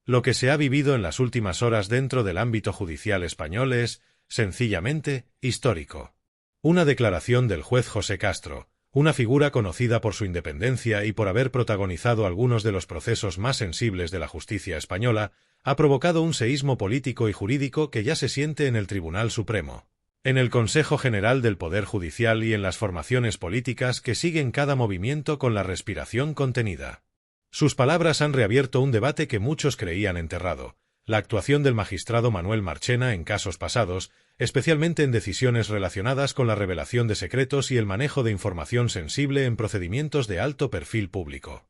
Lo que se ha vivido en las últimas horas dentro del ámbito judicial español es, sencillamente, histórico. Una declaración del juez José Castro, una figura conocida por su independencia y por haber protagonizado algunos de los procesos más sensibles de la justicia española, ha provocado un seísmo político y jurídico que ya se siente en el Tribunal Supremo, en el Consejo General del Poder Judicial y en las formaciones políticas que siguen cada movimiento con la respiración contenida. Sus palabras han reabierto un debate que muchos creían enterrado: la actuación del magistrado Manuel Marchena en casos pasados, especialmente en decisiones relacionadas con la revelación de secretos y el manejo de información sensible en procedimientos de alto perfil público.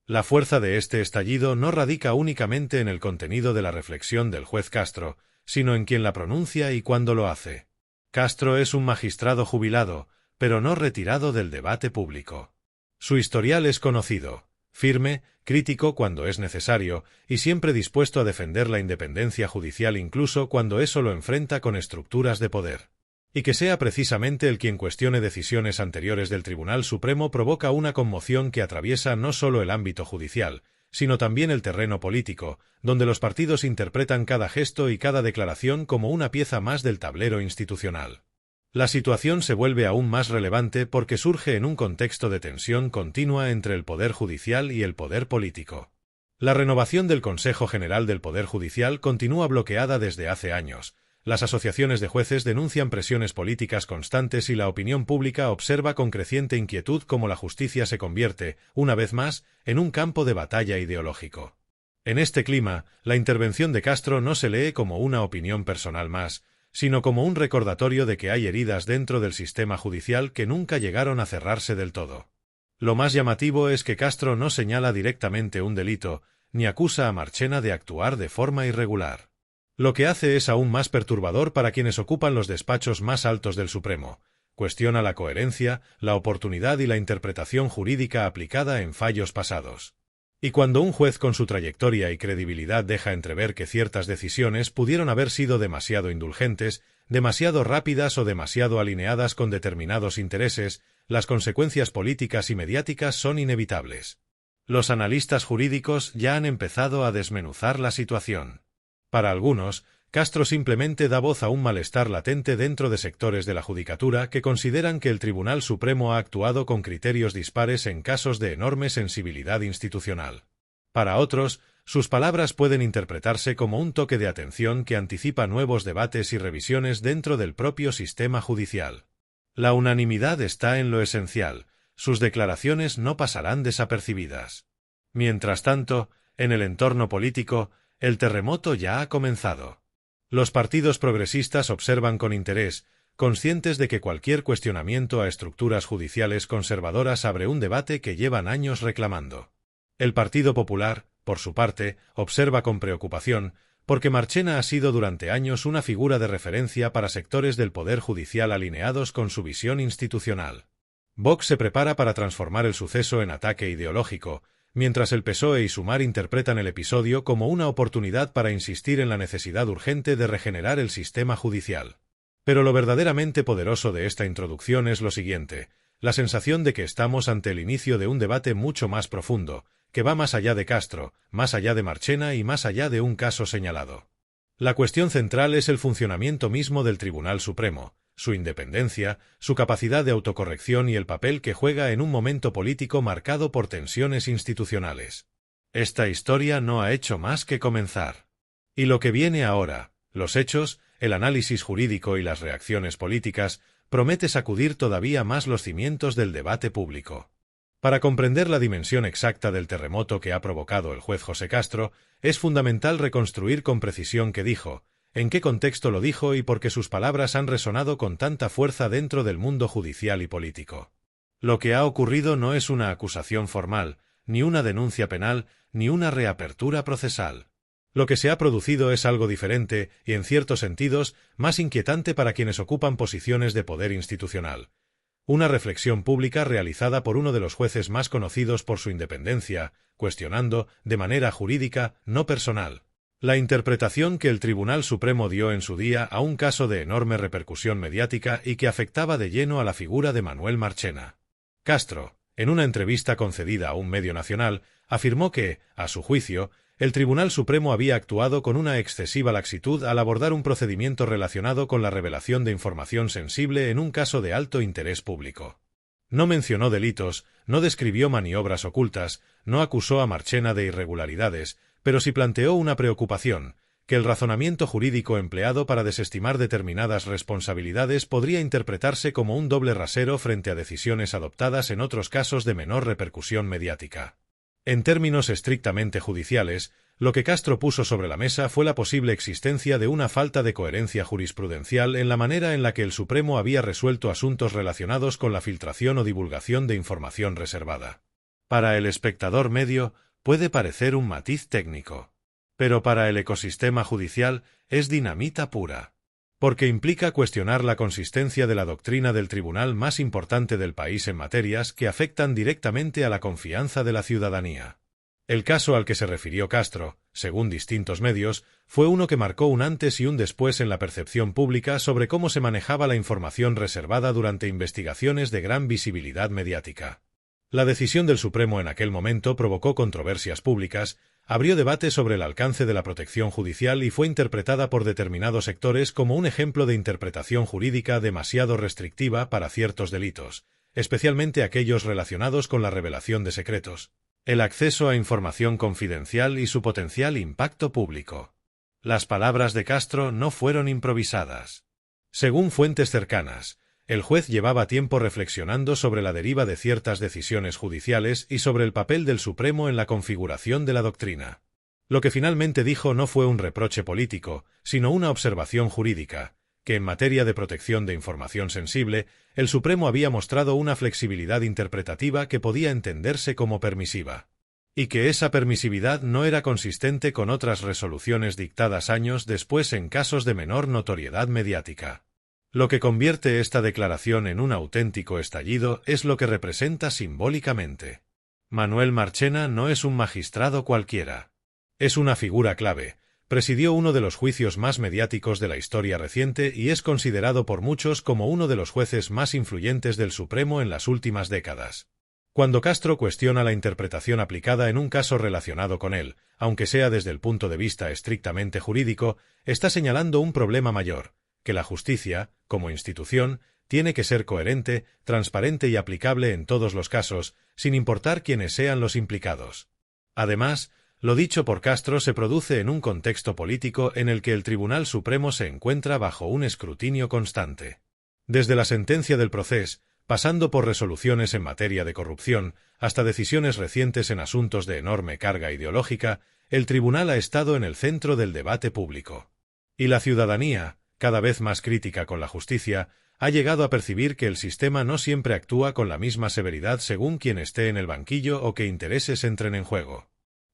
La fuerza de este estallido no radica únicamente en el contenido de la reflexión del juez Castro, sino en quien la pronuncia y cuándo lo hace. Castro es un magistrado jubilado, pero no retirado del debate público. Su historial es conocido: firme, crítico cuando es necesario, y siempre dispuesto a defender la independencia judicial incluso cuando eso lo enfrenta con estructuras de poder. Y que sea precisamente el quien cuestione decisiones anteriores del Tribunal Supremo provoca una conmoción que atraviesa no solo el ámbito judicial, sino también el terreno político, donde los partidos interpretan cada gesto y cada declaración como una pieza más del tablero institucional. La situación se vuelve aún más relevante porque surge en un contexto de tensión continua entre el Poder Judicial y el Poder Político. La renovación del Consejo General del Poder Judicial continúa bloqueada desde hace años. Las asociaciones de jueces denuncian presiones políticas constantes y la opinión pública observa con creciente inquietud cómo la justicia se convierte, una vez más, en un campo de batalla ideológico. En este clima, la intervención de Castro no se lee como una opinión personal más, sino como un recordatorio de que hay heridas dentro del sistema judicial que nunca llegaron a cerrarse del todo. Lo más llamativo es que Castro no señala directamente un delito, ni acusa a Marchena de actuar de forma irregular. Lo que hace es aún más perturbador para quienes ocupan los despachos más altos del Supremo. Cuestiona la coherencia, la oportunidad y la interpretación jurídica aplicada en fallos pasados. Y cuando un juez con su trayectoria y credibilidad deja entrever que ciertas decisiones pudieron haber sido demasiado indulgentes, demasiado rápidas o demasiado alineadas con determinados intereses, las consecuencias políticas y mediáticas son inevitables. Los analistas jurídicos ya han empezado a desmenuzar la situación. Para algunos, Castro simplemente da voz a un malestar latente dentro de sectores de la judicatura que consideran que el Tribunal Supremo ha actuado con criterios dispares en casos de enorme sensibilidad institucional. Para otros, sus palabras pueden interpretarse como un toque de atención que anticipa nuevos debates y revisiones dentro del propio sistema judicial. La unanimidad está en lo esencial: sus declaraciones no pasarán desapercibidas. Mientras tanto, en el entorno político, el terremoto ya ha comenzado. Los partidos progresistas observan con interés, conscientes de que cualquier cuestionamiento a estructuras judiciales conservadoras abre un debate que llevan años reclamando. El Partido Popular, por su parte, observa con preocupación, porque Marchena ha sido durante años una figura de referencia para sectores del Poder Judicial alineados con su visión institucional. Vox se prepara para transformar el suceso en ataque ideológico, mientras el PSOE y Sumar interpretan el episodio como una oportunidad para insistir en la necesidad urgente de regenerar el sistema judicial. Pero lo verdaderamente poderoso de esta introducción es lo siguiente: la sensación de que estamos ante el inicio de un debate mucho más profundo, que va más allá de Castro, más allá de Marchena y más allá de un caso señalado. La cuestión central es el funcionamiento mismo del Tribunal Supremo, su independencia, su capacidad de autocorrección y el papel que juega en un momento político marcado por tensiones institucionales. Esta historia no ha hecho más que comenzar. Y lo que viene ahora, los hechos, el análisis jurídico y las reacciones políticas, promete sacudir todavía más los cimientos del debate público. Para comprender la dimensión exacta del terremoto que ha provocado el juez José Castro, es fundamental reconstruir con precisión qué dijo, en qué contexto lo dijo y por qué sus palabras han resonado con tanta fuerza dentro del mundo judicial y político. Lo que ha ocurrido no es una acusación formal, ni una denuncia penal, ni una reapertura procesal. Lo que se ha producido es algo diferente y, en ciertos sentidos, más inquietante para quienes ocupan posiciones de poder institucional. Una reflexión pública realizada por uno de los jueces más conocidos por su independencia, cuestionando, de manera jurídica, no personal, la interpretación que el Tribunal Supremo dio en su día a un caso de enorme repercusión mediática y que afectaba de lleno a la figura de Manuel Marchena. Castro, en una entrevista concedida a un medio nacional, afirmó que, a su juicio, el Tribunal Supremo había actuado con una excesiva laxitud al abordar un procedimiento relacionado con la revelación de información sensible en un caso de alto interés público. No mencionó delitos, no describió maniobras ocultas, no acusó a Marchena de irregularidades, pero sí planteó una preocupación, que el razonamiento jurídico empleado para desestimar determinadas responsabilidades podría interpretarse como un doble rasero frente a decisiones adoptadas en otros casos de menor repercusión mediática. En términos estrictamente judiciales, lo que Castro puso sobre la mesa fue la posible existencia de una falta de coherencia jurisprudencial en la manera en la que el Supremo había resuelto asuntos relacionados con la filtración o divulgación de información reservada. Para el espectador medio, puede parecer un matiz técnico, pero para el ecosistema judicial es dinamita pura, porque implica cuestionar la consistencia de la doctrina del tribunal más importante del país en materias que afectan directamente a la confianza de la ciudadanía. El caso al que se refirió Castro, según distintos medios, fue uno que marcó un antes y un después en la percepción pública sobre cómo se manejaba la información reservada durante investigaciones de gran visibilidad mediática. La decisión del Supremo en aquel momento provocó controversias públicas, abrió debate sobre el alcance de la protección judicial y fue interpretada por determinados sectores como un ejemplo de interpretación jurídica demasiado restrictiva para ciertos delitos, especialmente aquellos relacionados con la revelación de secretos, el acceso a información confidencial y su potencial impacto público. Las palabras de Castro no fueron improvisadas. Según fuentes cercanas, el juez llevaba tiempo reflexionando sobre la deriva de ciertas decisiones judiciales y sobre el papel del Supremo en la configuración de la doctrina. Lo que finalmente dijo no fue un reproche político, sino una observación jurídica, que en materia de protección de información sensible, el Supremo había mostrado una flexibilidad interpretativa que podía entenderse como permisiva, y que esa permisividad no era consistente con otras resoluciones dictadas años después en casos de menor notoriedad mediática. Lo que convierte esta declaración en un auténtico estallido es lo que representa simbólicamente. Manuel Marchena no es un magistrado cualquiera. Es una figura clave. Presidió uno de los juicios más mediáticos de la historia reciente y es considerado por muchos como uno de los jueces más influyentes del Supremo en las últimas décadas. Cuando Castro cuestiona la interpretación aplicada en un caso relacionado con él, aunque sea desde el punto de vista estrictamente jurídico, está señalando un problema mayor, que la justicia, como institución, tiene que ser coherente, transparente y aplicable en todos los casos, sin importar quiénes sean los implicados. Además, lo dicho por Castro se produce en un contexto político en el que el Tribunal Supremo se encuentra bajo un escrutinio constante. Desde la sentencia del Procés, pasando por resoluciones en materia de corrupción, hasta decisiones recientes en asuntos de enorme carga ideológica, el tribunal ha estado en el centro del debate público. Y la ciudadanía, cada vez más crítica con la justicia, ha llegado a percibir que el sistema no siempre actúa con la misma severidad según quien esté en el banquillo o qué intereses entren en juego.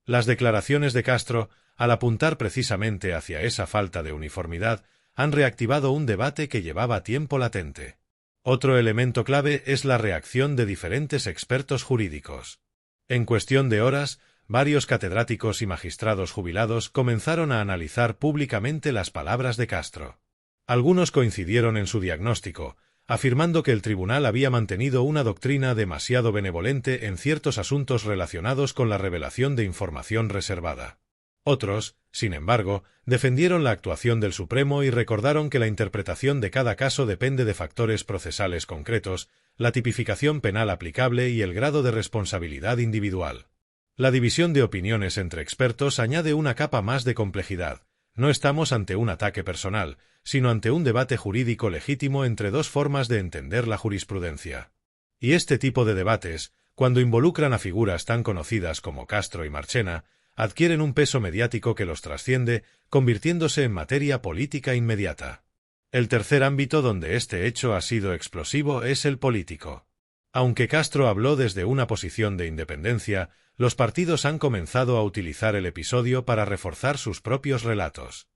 Las declaraciones de Castro, al apuntar precisamente hacia esa falta de uniformidad, han reactivado un debate que llevaba tiempo latente. Otro elemento clave es la reacción de diferentes expertos jurídicos. En cuestión de horas, varios catedráticos y magistrados jubilados comenzaron a analizar públicamente las palabras de Castro. Algunos coincidieron en su diagnóstico, afirmando que el tribunal había mantenido una doctrina demasiado benevolente en ciertos asuntos relacionados con la revelación de información reservada. Otros, sin embargo, defendieron la actuación del Supremo y recordaron que la interpretación de cada caso depende de factores procesales concretos, la tipificación penal aplicable y el grado de responsabilidad individual. La división de opiniones entre expertos añade una capa más de complejidad. No estamos ante un ataque personal, sino ante un debate jurídico legítimo entre dos formas de entender la jurisprudencia. Y este tipo de debates, cuando involucran a figuras tan conocidas como Castro y Marchena, adquieren un peso mediático que los trasciende, convirtiéndose en materia política inmediata. El tercer ámbito donde este hecho ha sido explosivo es el político. Aunque Castro habló desde una posición de independencia, los partidos han comenzado a utilizar el episodio para reforzar sus propios relatos.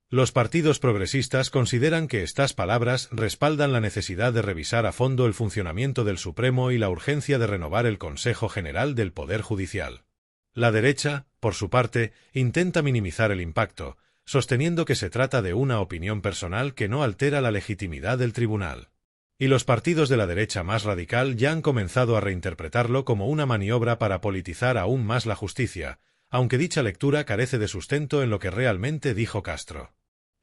Los partidos progresistas consideran que estas palabras respaldan la necesidad de revisar a fondo el funcionamiento del Supremo y la urgencia de renovar el Consejo General del Poder Judicial. La derecha, por su parte, intenta minimizar el impacto, sosteniendo que se trata de una opinión personal que no altera la legitimidad del tribunal. Y los partidos de la derecha más radical ya han comenzado a reinterpretarlo como una maniobra para politizar aún más la justicia, aunque dicha lectura carece de sustento en lo que realmente dijo Castro.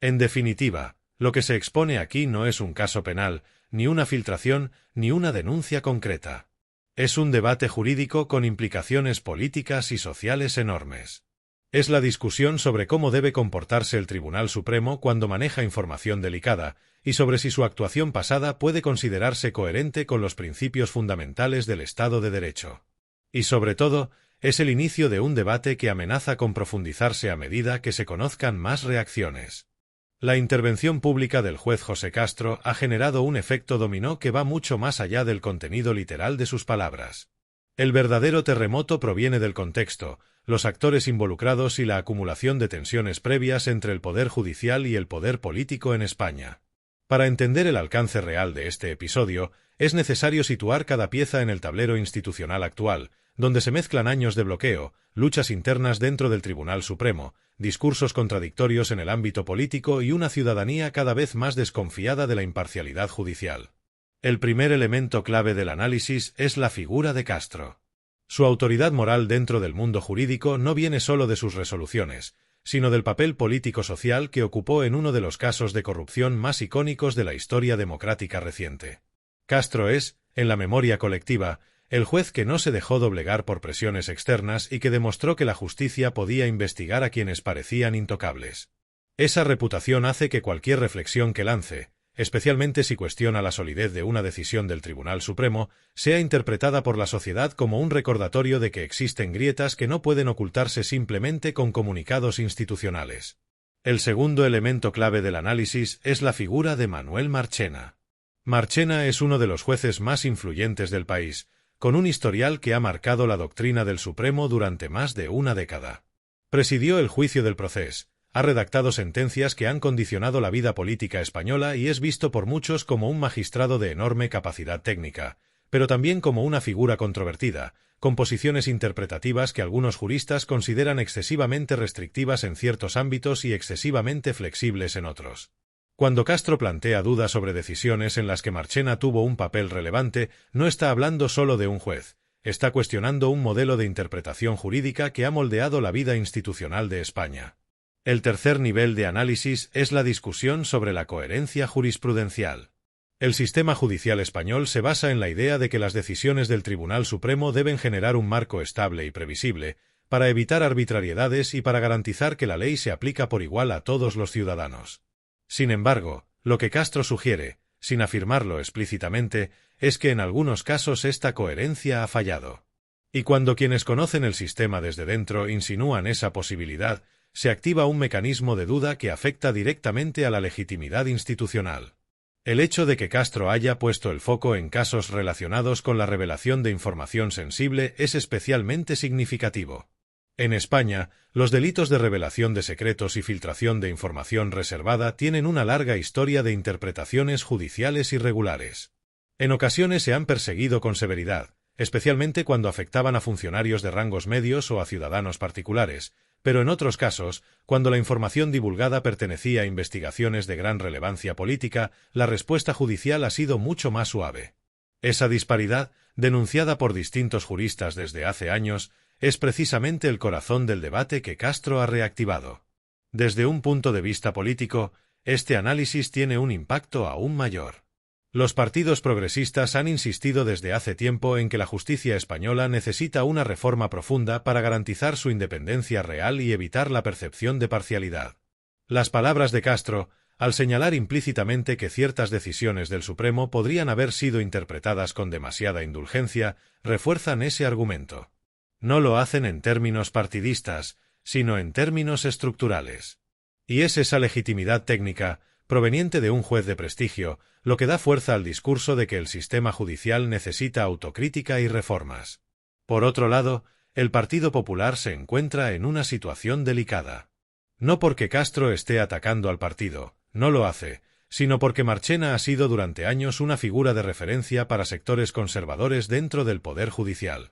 En definitiva, lo que se expone aquí no es un caso penal, ni una filtración, ni una denuncia concreta. Es un debate jurídico con implicaciones políticas y sociales enormes. Es la discusión sobre cómo debe comportarse el Tribunal Supremo cuando maneja información delicada, y sobre si su actuación pasada puede considerarse coherente con los principios fundamentales del Estado de Derecho. Y sobre todo, es el inicio de un debate que amenaza con profundizarse a medida que se conozcan más reacciones. La intervención pública del juez José Castro ha generado un efecto dominó que va mucho más allá del contenido literal de sus palabras. El verdadero terremoto proviene del contexto, los actores involucrados y la acumulación de tensiones previas entre el poder judicial y el poder político en España. Para entender el alcance real de este episodio, es necesario situar cada pieza en el tablero institucional actual, donde se mezclan años de bloqueo, luchas internas dentro del Tribunal Supremo, discursos contradictorios en el ámbito político y una ciudadanía cada vez más desconfiada de la imparcialidad judicial. El primer elemento clave del análisis es la figura de Castro. Su autoridad moral dentro del mundo jurídico no viene solo de sus resoluciones, sino del papel político-social que ocupó en uno de los casos de corrupción más icónicos de la historia democrática reciente. Castro es, en la memoria colectiva, el juez que no se dejó doblegar por presiones externas y que demostró que la justicia podía investigar a quienes parecían intocables. Esa reputación hace que cualquier reflexión que lance, especialmente si cuestiona la solidez de una decisión del Tribunal Supremo, sea interpretada por la sociedad como un recordatorio de que existen grietas que no pueden ocultarse simplemente con comunicados institucionales. El segundo elemento clave del análisis es la figura de Manuel Marchena. Marchena es uno de los jueces más influyentes del país, con un historial que ha marcado la doctrina del Supremo durante más de una década. Presidió el juicio del Procés, ha redactado sentencias que han condicionado la vida política española y es visto por muchos como un magistrado de enorme capacidad técnica, pero también como una figura controvertida, con posiciones interpretativas que algunos juristas consideran excesivamente restrictivas en ciertos ámbitos y excesivamente flexibles en otros. Cuando Castro plantea dudas sobre decisiones en las que Marchena tuvo un papel relevante, no está hablando solo de un juez, está cuestionando un modelo de interpretación jurídica que ha moldeado la vida institucional de España. El tercer nivel de análisis es la discusión sobre la coherencia jurisprudencial. El sistema judicial español se basa en la idea de que las decisiones del Tribunal Supremo deben generar un marco estable y previsible, para evitar arbitrariedades y para garantizar que la ley se aplica por igual a todos los ciudadanos. Sin embargo, lo que Castro sugiere, sin afirmarlo explícitamente, es que en algunos casos esta coherencia ha fallado. Y cuando quienes conocen el sistema desde dentro insinúan esa posibilidad, se activa un mecanismo de duda que afecta directamente a la legitimidad institucional. El hecho de que Castro haya puesto el foco en casos relacionados con la revelación de información sensible es especialmente significativo. En España, los delitos de revelación de secretos y filtración de información reservada tienen una larga historia de interpretaciones judiciales irregulares. En ocasiones se han perseguido con severidad, especialmente cuando afectaban a funcionarios de rangos medios o a ciudadanos particulares, pero en otros casos, cuando la información divulgada pertenecía a investigaciones de gran relevancia política, la respuesta judicial ha sido mucho más suave. Esa disparidad, denunciada por distintos juristas desde hace años, es precisamente el corazón del debate que Castro ha reactivado. Desde un punto de vista político, este análisis tiene un impacto aún mayor. Los partidos progresistas han insistido desde hace tiempo en que la justicia española necesita una reforma profunda para garantizar su independencia real y evitar la percepción de parcialidad. Las palabras de Castro, al señalar implícitamente que ciertas decisiones del Supremo podrían haber sido interpretadas con demasiada indulgencia, refuerzan ese argumento. No lo hacen en términos partidistas, sino en términos estructurales. Y es esa legitimidad técnica, proveniente de un juez de prestigio, lo que da fuerza al discurso de que el sistema judicial necesita autocrítica y reformas. Por otro lado, el Partido Popular se encuentra en una situación delicada. No porque Castro esté atacando al partido, no lo hace, sino porque Marchena ha sido durante años una figura de referencia para sectores conservadores dentro del Poder Judicial.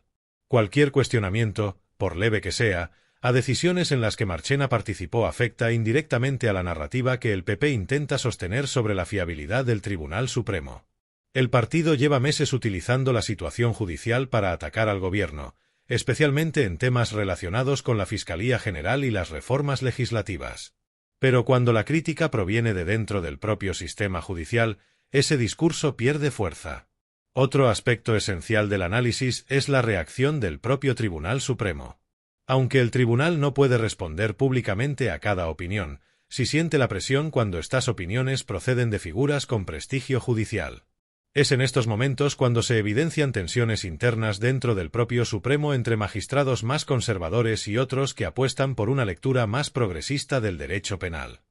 Cualquier cuestionamiento, por leve que sea, a decisiones en las que Marchena participó afecta indirectamente a la narrativa que el PP intenta sostener sobre la fiabilidad del Tribunal Supremo. El partido lleva meses utilizando la situación judicial para atacar al gobierno, especialmente en temas relacionados con la Fiscalía General y las reformas legislativas. Pero cuando la crítica proviene de dentro del propio sistema judicial, ese discurso pierde fuerza. Otro aspecto esencial del análisis es la reacción del propio Tribunal Supremo. Aunque el tribunal no puede responder públicamente a cada opinión, sí siente la presión cuando estas opiniones proceden de figuras con prestigio judicial. Es en estos momentos cuando se evidencian tensiones internas dentro del propio Supremo entre magistrados más conservadores y otros que apuestan por una lectura más progresista del derecho penal.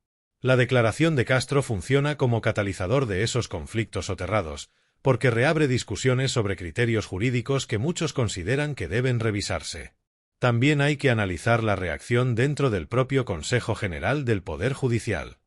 La declaración de Castro funciona como catalizador de esos conflictos soterrados, porque reabre discusiones sobre criterios jurídicos que muchos consideran que deben revisarse. También hay que analizar la reacción dentro del propio Consejo General del Poder Judicial.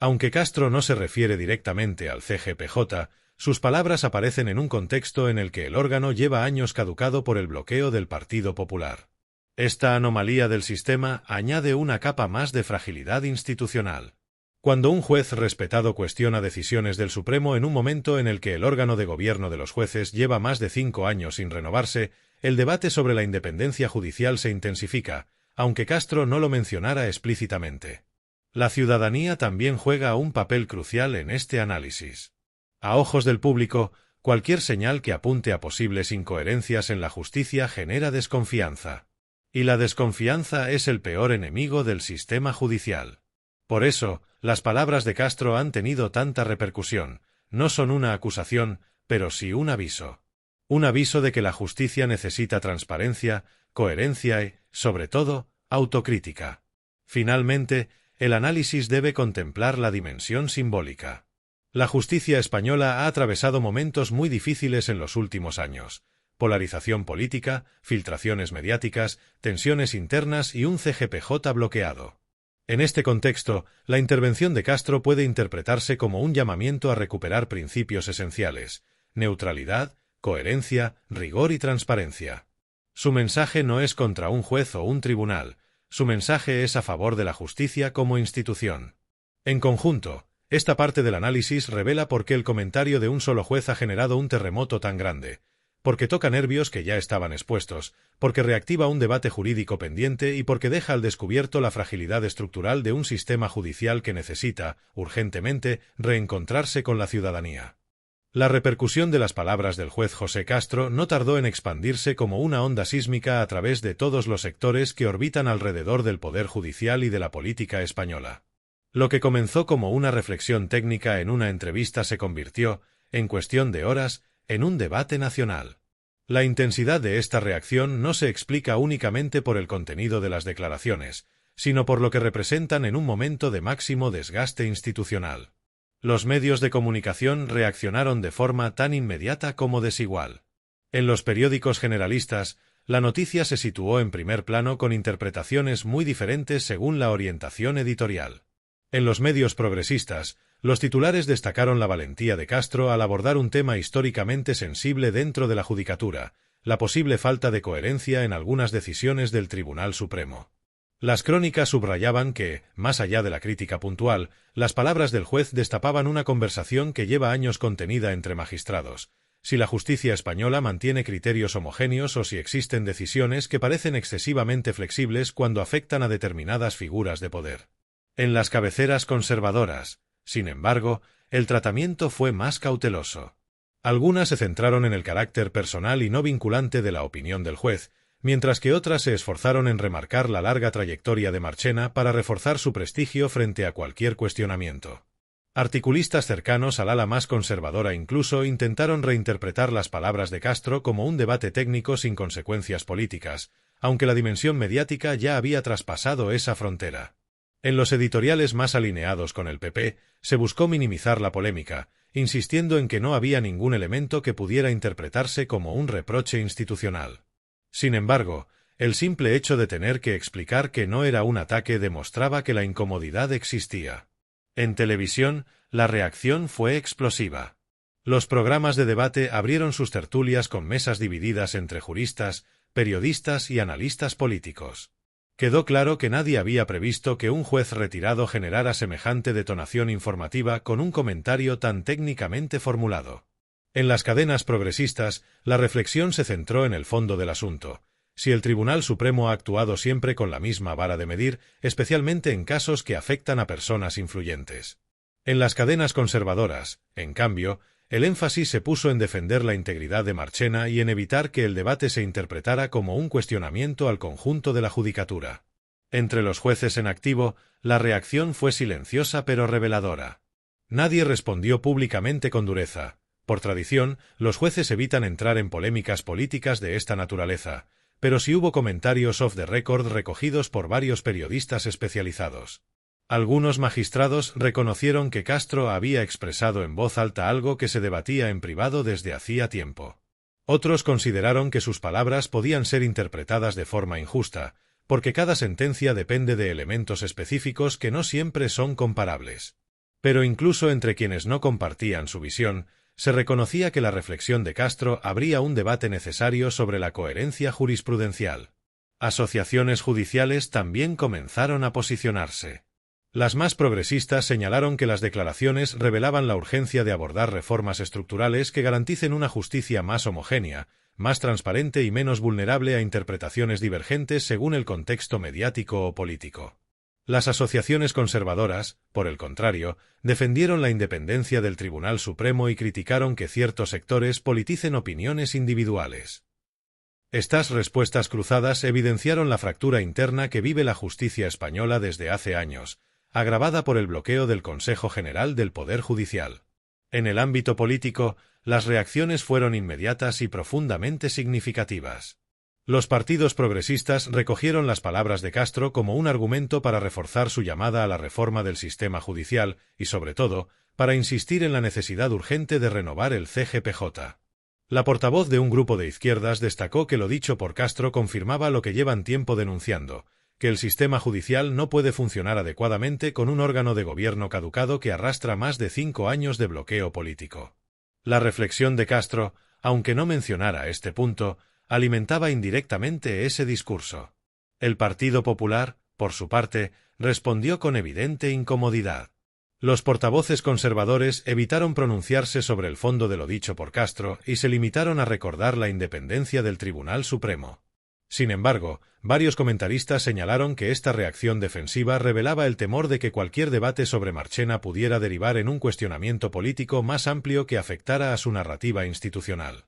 Aunque Castro no se refiere directamente al CGPJ, sus palabras aparecen en un contexto en el que el órgano lleva años caducado por el bloqueo del Partido Popular. Esta anomalía del sistema añade una capa más de fragilidad institucional. Cuando un juez respetado cuestiona decisiones del Supremo en un momento en el que el órgano de gobierno de los jueces lleva más de 5 años sin renovarse, el debate sobre la independencia judicial se intensifica, aunque Castro no lo mencionara explícitamente. La ciudadanía también juega un papel crucial en este análisis. A ojos del público, cualquier señal que apunte a posibles incoherencias en la justicia genera desconfianza. Y la desconfianza es el peor enemigo del sistema judicial. Por eso, las palabras de Castro han tenido tanta repercusión. No son una acusación, pero sí un aviso. Un aviso de que la justicia necesita transparencia, coherencia y, sobre todo, autocrítica. Finalmente, el análisis debe contemplar la dimensión simbólica. La justicia española ha atravesado momentos muy difíciles en los últimos años: polarización política, filtraciones mediáticas, tensiones internas y un CGPJ bloqueado. En este contexto, la intervención de Castro puede interpretarse como un llamamiento a recuperar principios esenciales: neutralidad, coherencia, rigor y transparencia. Su mensaje no es contra un juez o un tribunal, su mensaje es a favor de la justicia como institución. En conjunto, esta parte del análisis revela por qué el comentario de un solo juez ha generado un terremoto tan grande, porque toca nervios que ya estaban expuestos, porque reactiva un debate jurídico pendiente y porque deja al descubierto la fragilidad estructural de un sistema judicial que necesita, urgentemente, reencontrarse con la ciudadanía. La repercusión de las palabras del juez José Castro no tardó en expandirse como una onda sísmica a través de todos los sectores que orbitan alrededor del poder judicial y de la política española. Lo que comenzó como una reflexión técnica en una entrevista se convirtió, en cuestión de horas, en un debate nacional. La intensidad de esta reacción no se explica únicamente por el contenido de las declaraciones, sino por lo que representan en un momento de máximo desgaste institucional. Los medios de comunicación reaccionaron de forma tan inmediata como desigual. En los periódicos generalistas, la noticia se situó en primer plano con interpretaciones muy diferentes según la orientación editorial. En los medios progresistas, los titulares destacaron la valentía de Castro al abordar un tema históricamente sensible dentro de la judicatura, la posible falta de coherencia en algunas decisiones del Tribunal Supremo. Las crónicas subrayaban que, más allá de la crítica puntual, las palabras del juez destapaban una conversación que lleva años contenida entre magistrados: si la justicia española mantiene criterios homogéneos o si existen decisiones que parecen excesivamente flexibles cuando afectan a determinadas figuras de poder. En las cabeceras conservadoras, sin embargo, el tratamiento fue más cauteloso. Algunas se centraron en el carácter personal y no vinculante de la opinión del juez, mientras que otras se esforzaron en remarcar la larga trayectoria de Marchena para reforzar su prestigio frente a cualquier cuestionamiento. Articulistas cercanos al ala más conservadora incluso intentaron reinterpretar las palabras de Castro como un debate técnico sin consecuencias políticas, aunque la dimensión mediática ya había traspasado esa frontera. En los editoriales más alineados con el PP, se buscó minimizar la polémica, insistiendo en que no había ningún elemento que pudiera interpretarse como un reproche institucional. Sin embargo, el simple hecho de tener que explicar que no era un ataque demostraba que la incomodidad existía. En televisión, la reacción fue explosiva. Los programas de debate abrieron sus tertulias con mesas divididas entre juristas, periodistas y analistas políticos. Quedó claro que nadie había previsto que un juez retirado generara semejante detonación informativa con un comentario tan técnicamente formulado. En las cadenas progresistas, la reflexión se centró en el fondo del asunto: si el Tribunal Supremo ha actuado siempre con la misma vara de medir, especialmente en casos que afectan a personas influyentes. En las cadenas conservadoras, en cambio, el énfasis se puso en defender la integridad de Marchena y en evitar que el debate se interpretara como un cuestionamiento al conjunto de la judicatura. Entre los jueces en activo, la reacción fue silenciosa pero reveladora. Nadie respondió públicamente con dureza. Por tradición, los jueces evitan entrar en polémicas políticas de esta naturaleza, pero sí hubo comentarios off the record recogidos por varios periodistas especializados. Algunos magistrados reconocieron que Castro había expresado en voz alta algo que se debatía en privado desde hacía tiempo. Otros consideraron que sus palabras podían ser interpretadas de forma injusta, porque cada sentencia depende de elementos específicos que no siempre son comparables. Pero incluso entre quienes no compartían su visión, se reconocía que la reflexión de Castro abría un debate necesario sobre la coherencia jurisprudencial. Asociaciones judiciales también comenzaron a posicionarse. Las más progresistas señalaron que las declaraciones revelaban la urgencia de abordar reformas estructurales que garanticen una justicia más homogénea, más transparente y menos vulnerable a interpretaciones divergentes según el contexto mediático o político. Las asociaciones conservadoras, por el contrario, defendieron la independencia del Tribunal Supremo y criticaron que ciertos sectores politicen opiniones individuales. Estas respuestas cruzadas evidenciaron la fractura interna que vive la justicia española desde hace años, agravada por el bloqueo del Consejo General del Poder Judicial. En el ámbito político, las reacciones fueron inmediatas y profundamente significativas. Los partidos progresistas recogieron las palabras de Castro como un argumento para reforzar su llamada a la reforma del sistema judicial y, sobre todo, para insistir en la necesidad urgente de renovar el CGPJ. La portavoz de un grupo de izquierdas destacó que lo dicho por Castro confirmaba lo que llevan tiempo denunciando, que el sistema judicial no puede funcionar adecuadamente con un órgano de gobierno caducado que arrastra más de 5 años de bloqueo político. La reflexión de Castro, aunque no mencionara este punto, alimentaba indirectamente ese discurso. El Partido Popular, por su parte, respondió con evidente incomodidad. Los portavoces conservadores evitaron pronunciarse sobre el fondo de lo dicho por Castro y se limitaron a recordar la independencia del Tribunal Supremo. Sin embargo, varios comentaristas señalaron que esta reacción defensiva revelaba el temor de que cualquier debate sobre Marchena pudiera derivar en un cuestionamiento político más amplio que afectara a su narrativa institucional.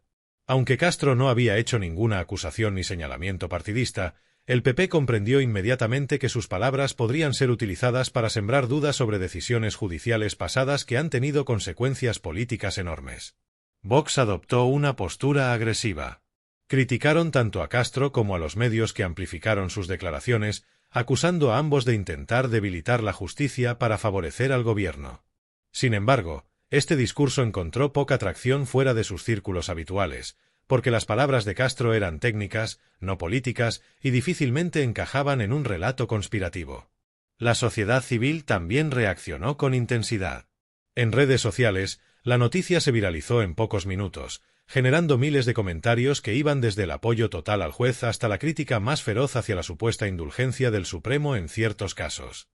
Aunque Castro no había hecho ninguna acusación ni señalamiento partidista, el PP comprendió inmediatamente que sus palabras podrían ser utilizadas para sembrar dudas sobre decisiones judiciales pasadas que han tenido consecuencias políticas enormes. Vox adoptó una postura agresiva. Criticaron tanto a Castro como a los medios que amplificaron sus declaraciones, acusando a ambos de intentar debilitar la justicia para favorecer al gobierno. Sin embargo, este discurso encontró poca tracción fuera de sus círculos habituales, porque las palabras de Castro eran técnicas, no políticas, y difícilmente encajaban en un relato conspirativo. La sociedad civil también reaccionó con intensidad. En redes sociales, la noticia se viralizó en pocos minutos, generando miles de comentarios que iban desde el apoyo total al juez hasta la crítica más feroz hacia la supuesta indulgencia del Supremo en ciertos casos.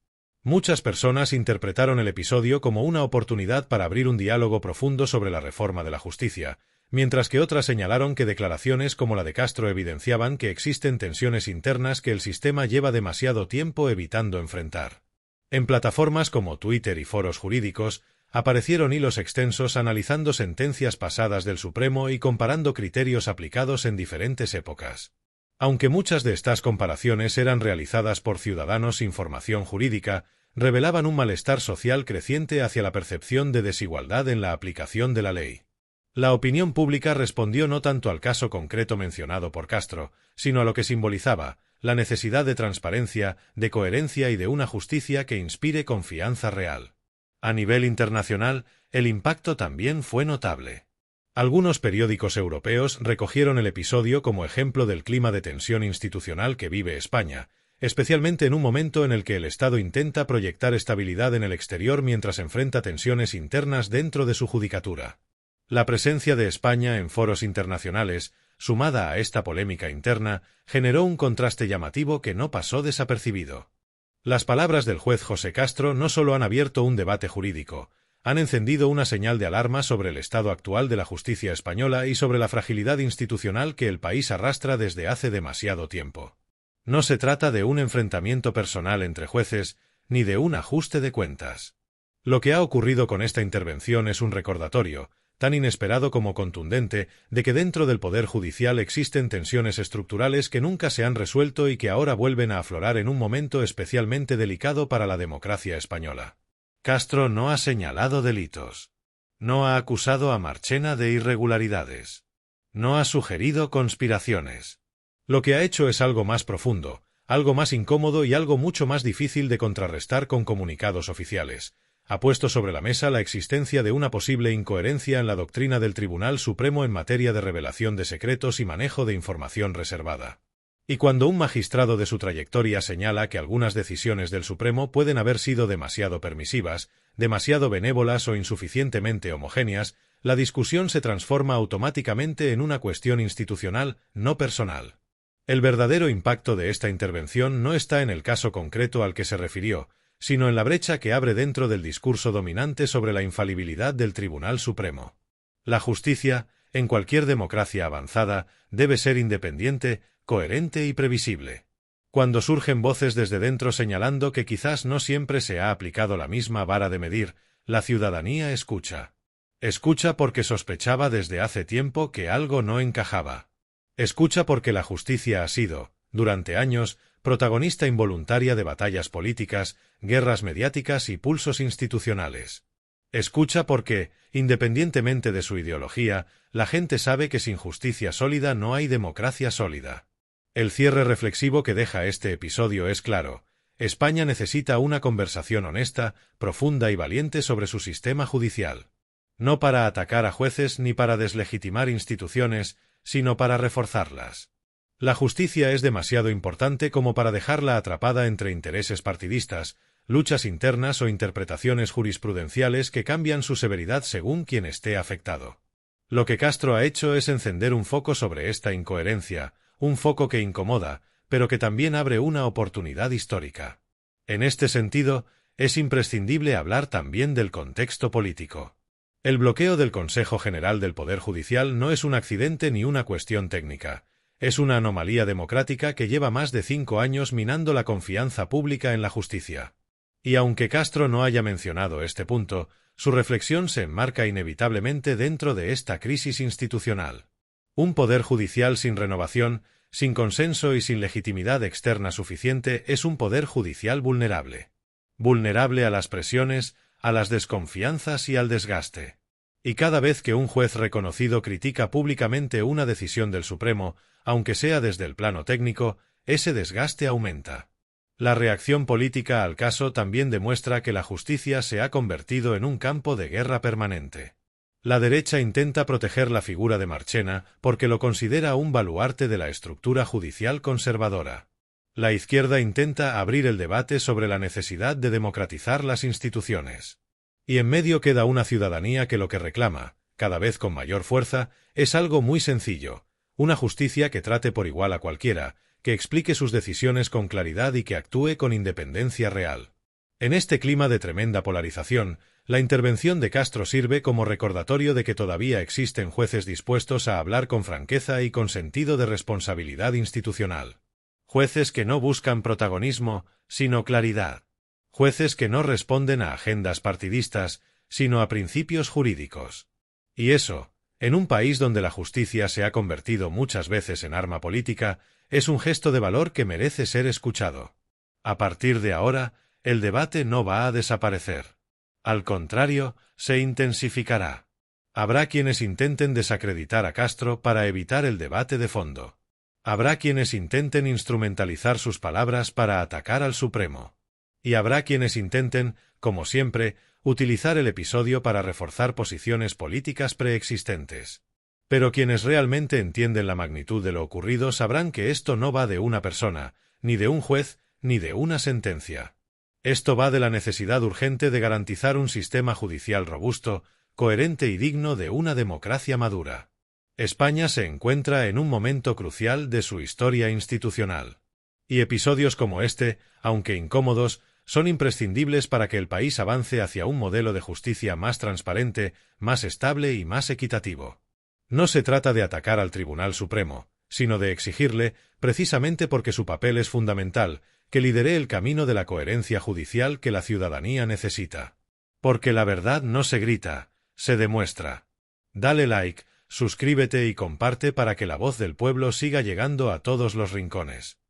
Muchas personas interpretaron el episodio como una oportunidad para abrir un diálogo profundo sobre la reforma de la justicia, mientras que otras señalaron que declaraciones como la de Castro evidenciaban que existen tensiones internas que el sistema lleva demasiado tiempo evitando enfrentar. En plataformas como Twitter y foros jurídicos, aparecieron hilos extensos analizando sentencias pasadas del Supremo y comparando criterios aplicados en diferentes épocas. Aunque muchas de estas comparaciones eran realizadas por ciudadanos sin formación jurídica, revelaban un malestar social creciente hacia la percepción de desigualdad en la aplicación de la ley. La opinión pública respondió no tanto al caso concreto mencionado por Castro, sino a lo que simbolizaba, la necesidad de transparencia, de coherencia y de una justicia que inspire confianza real. A nivel internacional, el impacto también fue notable. Algunos periódicos europeos recogieron el episodio como ejemplo del clima de tensión institucional que vive España, especialmente en un momento en el que el Estado intenta proyectar estabilidad en el exterior mientras enfrenta tensiones internas dentro de su judicatura. La presencia de España en foros internacionales, sumada a esta polémica interna, generó un contraste llamativo que no pasó desapercibido. Las palabras del juez José Castro no solo han abierto un debate jurídico, han encendido una señal de alarma sobre el estado actual de la justicia española y sobre la fragilidad institucional que el país arrastra desde hace demasiado tiempo. No se trata de un enfrentamiento personal entre jueces, ni de un ajuste de cuentas. Lo que ha ocurrido con esta intervención es un recordatorio, tan inesperado como contundente, de que dentro del Poder Judicial existen tensiones estructurales que nunca se han resuelto y que ahora vuelven a aflorar en un momento especialmente delicado para la democracia española. Castro no ha señalado delitos. No ha acusado a Marchena de irregularidades. No ha sugerido conspiraciones. Lo que ha hecho es algo más profundo, algo más incómodo y algo mucho más difícil de contrarrestar con comunicados oficiales. Ha puesto sobre la mesa la existencia de una posible incoherencia en la doctrina del Tribunal Supremo en materia de revelación de secretos y manejo de información reservada. Y cuando un magistrado de su trayectoria señala que algunas decisiones del Supremo pueden haber sido demasiado permisivas, demasiado benévolas o insuficientemente homogéneas, la discusión se transforma automáticamente en una cuestión institucional, no personal. El verdadero impacto de esta intervención no está en el caso concreto al que se refirió, sino en la brecha que abre dentro del discurso dominante sobre la infalibilidad del Tribunal Supremo. La justicia, en cualquier democracia avanzada, debe ser independiente, coherente y previsible. Cuando surgen voces desde dentro señalando que quizás no siempre se ha aplicado la misma vara de medir, la ciudadanía escucha. Escucha porque sospechaba desde hace tiempo que algo no encajaba. Escucha porque la justicia ha sido, durante años, protagonista involuntaria de batallas políticas, guerras mediáticas y pulsos institucionales. Escucha porque, independientemente de su ideología, la gente sabe que sin justicia sólida no hay democracia sólida. El cierre reflexivo que deja este episodio es claro. España necesita una conversación honesta, profunda y valiente sobre su sistema judicial. No para atacar a jueces ni para deslegitimar instituciones, sino para reforzarlas. La justicia es demasiado importante como para dejarla atrapada entre intereses partidistas, luchas internas o interpretaciones jurisprudenciales que cambian su severidad según quien esté afectado. Lo que Castro ha hecho es encender un foco sobre esta incoherencia, un foco que incomoda, pero que también abre una oportunidad histórica. En este sentido, es imprescindible hablar también del contexto político. El bloqueo del Consejo General del Poder Judicial no es un accidente ni una cuestión técnica. Es una anomalía democrática que lleva más de 5 años minando la confianza pública en la justicia. Y aunque Castro no haya mencionado este punto, su reflexión se enmarca inevitablemente dentro de esta crisis institucional. Un poder judicial sin renovación, sin consenso y sin legitimidad externa suficiente es un poder judicial vulnerable. Vulnerable a las presiones, a las desconfianzas y al desgaste. Y cada vez que un juez reconocido critica públicamente una decisión del Supremo, aunque sea desde el plano técnico, ese desgaste aumenta. La reacción política al caso también demuestra que la justicia se ha convertido en un campo de guerra permanente. La derecha intenta proteger la figura de Marchena porque lo considera un baluarte de la estructura judicial conservadora. La izquierda intenta abrir el debate sobre la necesidad de democratizar las instituciones. Y en medio queda una ciudadanía que lo que reclama, cada vez con mayor fuerza, es algo muy sencillo: una justicia que trate por igual a cualquiera, que explique sus decisiones con claridad y que actúe con independencia real. En este clima de tremenda polarización, la intervención de Castro sirve como recordatorio de que todavía existen jueces dispuestos a hablar con franqueza y con sentido de responsabilidad institucional. Jueces que no buscan protagonismo, sino claridad. Jueces que no responden a agendas partidistas, sino a principios jurídicos. Y eso, en un país donde la justicia se ha convertido muchas veces en arma política, es un gesto de valor que merece ser escuchado. A partir de ahora, el debate no va a desaparecer. Al contrario, se intensificará. Habrá quienes intenten desacreditar a Castro para evitar el debate de fondo. Habrá quienes intenten instrumentalizar sus palabras para atacar al Supremo. Y habrá quienes intenten, como siempre, utilizar el episodio para reforzar posiciones políticas preexistentes. Pero quienes realmente entienden la magnitud de lo ocurrido sabrán que esto no va de una persona, ni de un juez, ni de una sentencia. Esto va de la necesidad urgente de garantizar un sistema judicial robusto, coherente y digno de una democracia madura. España se encuentra en un momento crucial de su historia institucional. Y episodios como este, aunque incómodos, son imprescindibles para que el país avance hacia un modelo de justicia más transparente, más estable y más equitativo. No se trata de atacar al Tribunal Supremo, sino de exigirle, precisamente porque su papel es fundamental, que lidere el camino de la coherencia judicial que la ciudadanía necesita. Porque la verdad no se grita, se demuestra. Dale like, suscríbete y comparte para que la voz del pueblo siga llegando a todos los rincones.